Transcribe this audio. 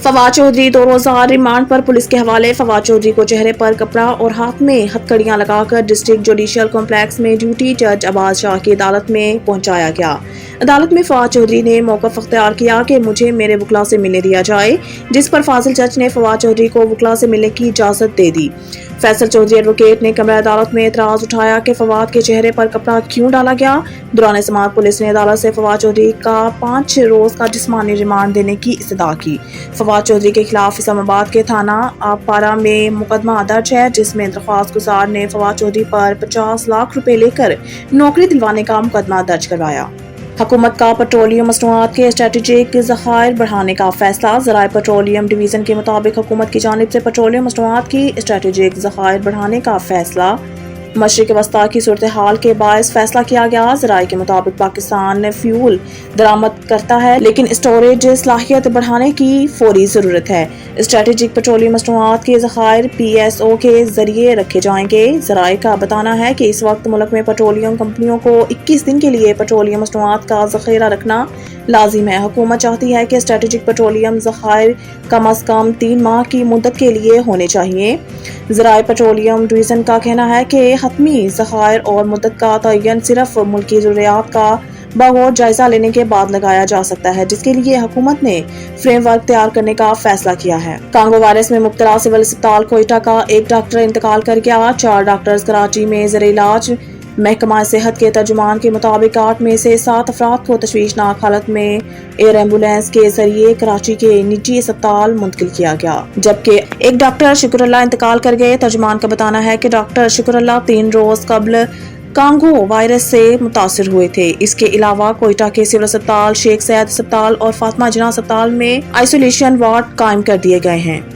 فواد چودھری 2 روزہ ریمانڈ پر پولیس کے حوالے۔ فواد چودھری کو چہرے پر کپڑا اور ہاتھ میں ہتھکڑیاں لگا کر ڈسٹرکٹ جوڈیشل کمپلیکس میں ڈیوٹی جج عباس شاہ کی عدالت میں پہنچایا گیا۔ عدالت میں فواد چودھری نے موقف اختیار کیا کہ مجھے میرے وکلاء سے ملنے دیا جائے، جس پر فاضل جج نے فواد چودھری کو وکلاء سے ملنے کی اجازت دے دی۔ فیصل چودھری ایڈوکیٹ نے کمرہ عدالت میں اعتراض اٹھایا کہ فواد کے چہرے پر کپڑا کیوں ڈالا گیا۔ دوران سماعت پولیس نے عدالت سے فواد چودھری کا 5 روز کا جسمانی ریمانڈ دینے کی استدعا کی۔ فواد چودھری کے خلاف اسلام آباد کے تھانہ آبپارہ میں مقدمہ درج ہے، جس میں درخواست گزار نے فواد چودھری پر 50 لاکھ روپے لے کر نوکری دلوانے کا مقدمہ درج کروایا۔ حکومت کا پیٹرولیم مصنوعات کے اسٹریٹجک ذخائر بڑھانے کا فیصلہ۔ ذرائع پیٹرولیم ڈویژن کے مطابق حکومت کی جانب سے پیٹرولیم مصنوعات کی اسٹریٹجک ذخائر بڑھانے کا فیصلہ مشرق وسطیٰ کی صورتحال کے باعث فیصلہ کیا گیا۔ ذرائع کے مطابق پاکستان فیول درآمد کرتا ہے، لیکن اسٹوریج صلاحیت بڑھانے کی فوری ضرورت ہے۔ اسٹریٹجک پیٹرولیم مصنوعات کے ذخائر PSO کے ذریعے رکھے جائیں گے۔ ذرائع کا بتانا ہے کہ اس وقت ملک میں پیٹرولیم کمپنیوں کو 21 دن کے لیے پیٹرولیم مصنوعات کا ذخیرہ رکھنا لازم ہے۔ حکومت چاہتی ہے کہ اسٹریٹجک پیٹرولیم ذخائر کم از کم 3 ماہ کی مدت کے لیے ہونے چاہیے۔ ذرائع پیٹرولیم ڈویژن کا کہنا ہے کہ حتمی ذخائر اور مدت کا تعین صرف ملکی ضروریات کا بغور جائزہ لینے کے بعد لگایا جا سکتا ہے، جس کے لیے حکومت نے فریم ورک تیار کرنے کا فیصلہ کیا ہے۔ کانگو وائرس میں مبتلا سول اسپتال کوئٹہ کا ایک ڈاکٹر انتقال کر گیا۔ 4 ڈاکٹرز کراچی میں زیر علاج۔ محکمہ صحت کے ترجمان کے مطابق 8 میں سے 7 افراد کو تشویشناک حالت میں ایئر ایمبولینس کے ذریعے کراچی کے نجی اسپتال منتقل کیا گیا، جبکہ ایک ڈاکٹر شکر اللہ انتقال کر گئے۔ ترجمان کا بتانا ہے کہ ڈاکٹر شکر اللہ 3 روز قبل کانگو وائرس سے متاثر ہوئے تھے۔ اس کے علاوہ کوئٹہ کے سول اسپتال، شیخ زاید اسپتال اور فاطمہ جناح اسپتال میں آئسولیشن وارڈ قائم کر دیے گئے ہیں۔